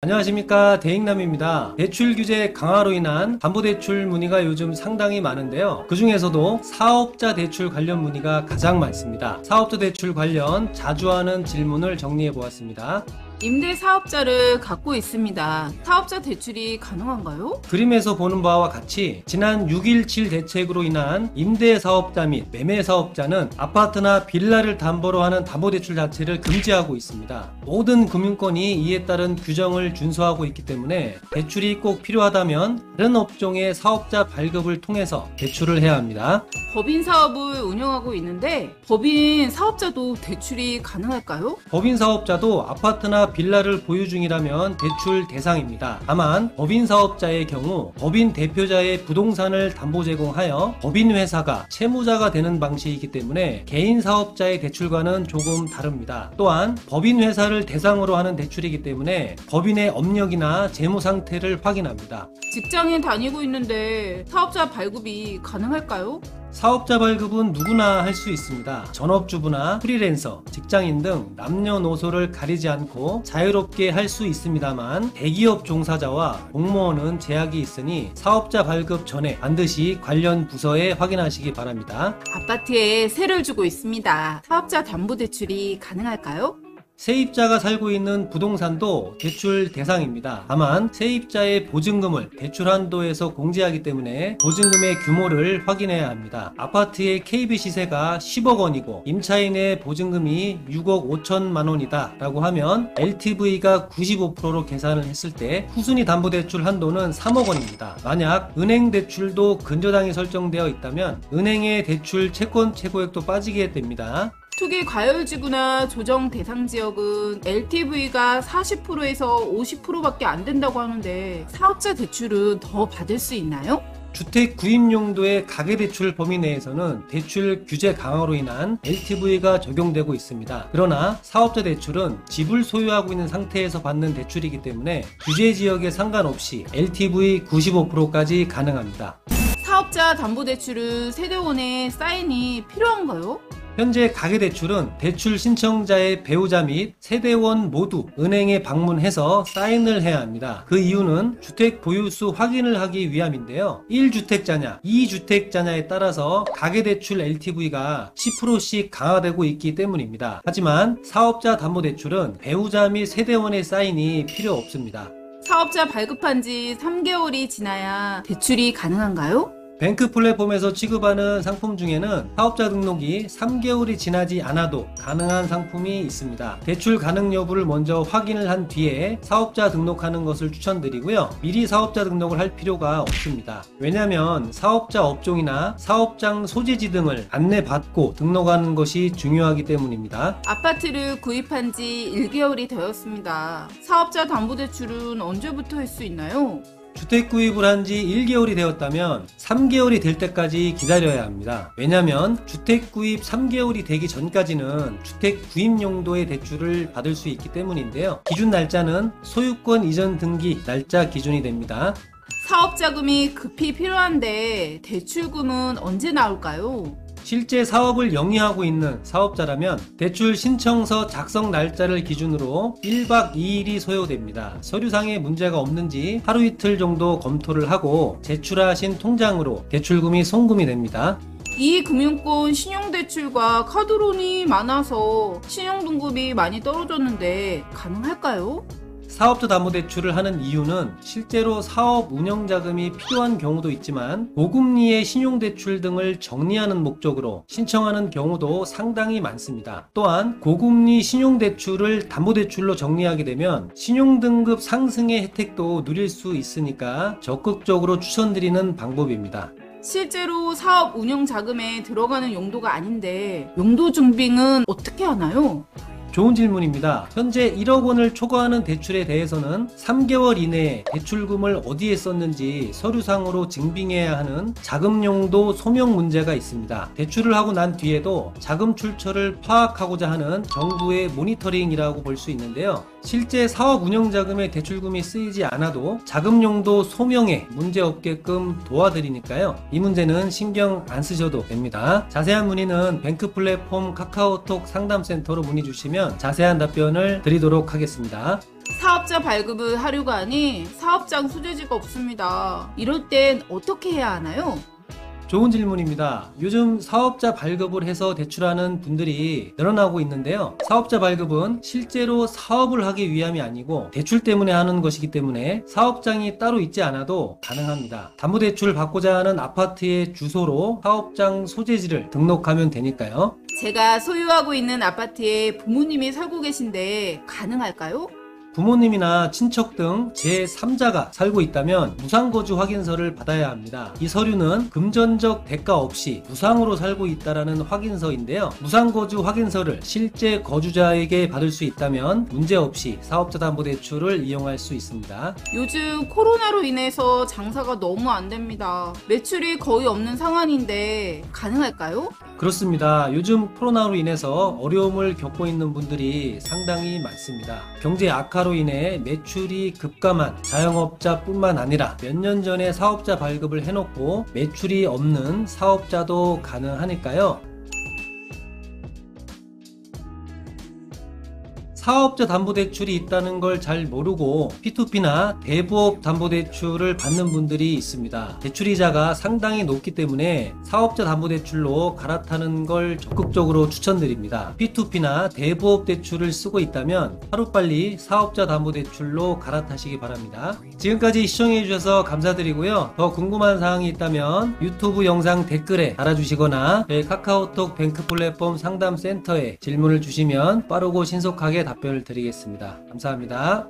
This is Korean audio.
안녕하십니까, 대익남입니다. 대출 규제 강화로 인한 담보대출 문의가 요즘 상당히 많은데요. 그 중에서도 사업자 대출 관련 문의가 가장 많습니다. 사업자 대출 관련 자주 하는 질문을 정리해 보았습니다. 임대사업자를 갖고 있습니다. 사업자 대출이 가능한가요? 그림에서 보는 바와 같이 지난 6.17 대책으로 인한 임대사업자 및 매매사업자는 아파트나 빌라를 담보로 하는 담보대출 자체를 금지하고 있습니다. 모든 금융권이 이에 따른 규정을 준수하고 있기 때문에 대출이 꼭 필요하다면 다른 업종의 사업자 발급을 통해서 대출을 해야 합니다. 법인 사업을 운영하고 있는데 법인 사업자도 대출이 가능할까요? 법인 사업자도 아파트나 빌라를 보유 중이라면 대출 대상입니다. 다만 법인 사업자의 경우 법인 대표자의 부동산을 담보 제공하여 법인 회사가 채무자가 되는 방식이기 때문에 개인 사업자의 대출과는 조금 다릅니다. 또한 법인 회사를 대상으로 하는 대출이기 때문에 법인의 업력이나 재무 상태를 확인합니다. 직장인 다니고 있는데 사업자 발급이 가능할까요? 사업자 발급은 누구나 할 수 있습니다. 전업주부나 프리랜서, 직장인 등 남녀노소를 가리지 않고 자유롭게 할 수 있습니다만 대기업 종사자와 공무원은 제약이 있으니 사업자 발급 전에 반드시 관련 부서에 확인하시기 바랍니다. 아파트에 세를 주고 있습니다. 사업자 담보대출이 가능할까요? 세입자가 살고 있는 부동산도 대출 대상입니다. 다만 세입자의 보증금을 대출 한도에서 공제하기 때문에 보증금의 규모를 확인해야 합니다. 아파트의 KB 시세가 10억 원이고 임차인의 보증금이 6억 5천만 원이다 라고 하면 LTV가 95%로 계산을 했을 때 후순위 담보대출 한도는 3억 원입니다. 만약 은행 대출도 근저당이 설정되어 있다면 은행의 대출 채권 최고액도 빠지게 됩니다. 투기 과열지구나 조정 대상 지역은 LTV가 40%에서 50%밖에 안 된다고 하는데 사업자 대출은 더 받을 수 있나요? 주택 구입 용도의 가계대출 범위 내에서는 대출 규제 강화로 인한 LTV가 적용되고 있습니다. 그러나 사업자 대출은 집을 소유하고 있는 상태에서 받는 대출이기 때문에 규제 지역에 상관없이 LTV 95%까지 가능합니다. 사업자 담보대출은 세대원의 사인이 필요한가요? 현재 가계대출은 대출 신청자의 배우자 및 세대원 모두 은행에 방문해서 사인을 해야 합니다. 그 이유는 주택 보유수 확인을 하기 위함인데요. 1주택자냐, 2주택자냐에 따라서 가계대출 LTV가 10%씩 강화되고 있기 때문입니다. 하지만 사업자 담보대출은 배우자 및 세대원의 사인이 필요 없습니다. 사업자 발급한 지 3개월이 지나야 대출이 가능한가요? 뱅크 플랫폼에서 취급하는 상품 중에는 사업자 등록이 3개월이 지나지 않아도 가능한 상품이 있습니다. 대출 가능 여부를 먼저 확인을 한 뒤에 사업자 등록하는 것을 추천드리고요. 미리 사업자 등록을 할 필요가 없습니다. 왜냐하면 사업자 업종이나 사업장 소재지 등을 안내받고 등록하는 것이 중요하기 때문입니다. 아파트를 구입한 지 1개월이 되었습니다. 사업자 담보대출은 언제부터 할 수 있나요? 주택 구입을 한 지 1개월이 되었다면 3개월이 될 때까지 기다려야 합니다. 왜냐하면 주택 구입 3개월이 되기 전까지는 주택 구입 용도의 대출을 받을 수 있기 때문인데요. 기준 날짜는 소유권 이전 등기 날짜 기준이 됩니다. 사업자금이 급히 필요한데 대출금은 언제 나올까요? 실제 사업을 영위하고 있는 사업자라면 대출 신청서 작성 날짜를 기준으로 1박 2일이 소요됩니다. 서류상에 문제가 없는지 하루 이틀 정도 검토를 하고 제출하신 통장으로 대출금이 송금이 됩니다. 이 금융권 신용대출과 카드론이 많아서 신용등급이 많이 떨어졌는데 가능할까요? 사업자 담보대출을 하는 이유는 실제로 사업 운영자금이 필요한 경우도 있지만 고금리의 신용대출 등을 정리하는 목적으로 신청하는 경우도 상당히 많습니다. 또한 고금리 신용대출을 담보대출로 정리하게 되면 신용등급 상승의 혜택도 누릴 수 있으니까 적극적으로 추천드리는 방법입니다. 실제로 사업 운영 자금에 들어가는 용도가 아닌데 용도 증빙은 어떻게 하나요? 좋은 질문입니다. 현재 1억 원을 초과하는 대출에 대해서는 3개월 이내에 대출금을 어디에 썼는지 서류상으로 증빙해야 하는 자금용도 소명 문제가 있습니다. 대출을 하고 난 뒤에도 자금 출처를 파악하고자 하는 정부의 모니터링이라고 볼 수 있는데요. 실제 사업 운영 자금에 대출금이 쓰이지 않아도 자금용도 소명에 문제없게끔 도와드리니까요. 이 문제는 신경 안 쓰셔도 됩니다. 자세한 문의는 뱅크 플랫폼 카카오톡 상담센터로 문의 주시면 자세한 답변을 드리도록 하겠습니다. 사업자 발급을 하려고 하니 사업장 소재지가 없습니다. 이럴 땐 어떻게 해야 하나요? 좋은 질문입니다. 요즘 사업자 발급을 해서 대출하는 분들이 늘어나고 있는데요. 사업자 발급은 실제로 사업을 하기 위함이 아니고 대출 때문에 하는 것이기 때문에 사업장이 따로 있지 않아도 가능합니다. 담보대출 받고자 하는 아파트의 주소로 사업장 소재지를 등록하면 되니까요. 제가 소유하고 있는 아파트에 부모님이 살고 계신데 가능할까요? 부모님이나 친척 등 제3자가 살고 있다면 무상거주 확인서를 받아야 합니다. 이 서류는 금전적 대가 없이 무상으로 살고 있다라는 확인서인데요. 무상거주 확인서를 실제 거주자에게 받을 수 있다면 문제없이 사업자담보대출을 이용할 수 있습니다. 요즘 코로나로 인해서 장사가 너무 안 됩니다. 매출이 거의 없는 상황인데 가능할까요? 그렇습니다. 요즘 코로나로 인해서 어려움을 겪고 있는 분들이 상당히 많습니다. 경제 악화로 인해 매출이 급감한 자영업자뿐만 아니라 몇 년 전에 사업자 발급을 해놓고 매출이 없는 사업자도 가능하니까요. 사업자 담보대출이 있다는 걸 잘 모르고 P2P나 대부업 담보대출을 받는 분들이 있습니다. 대출이자가 상당히 높기 때문에 사업자 담보대출로 갈아타는 걸 적극적으로 추천드립니다. P2P나 대부업 대출을 쓰고 있다면 하루빨리 사업자 담보대출로 갈아타시기 바랍니다. 지금까지 시청해주셔서 감사드리고요. 더 궁금한 사항이 있다면 유튜브 영상 댓글에 달아주시거나 저희 카카오톡 뱅크 플랫폼 상담센터에 질문을 주시면 빠르고 신속하게 답변을 드리겠습니다. 감사합니다.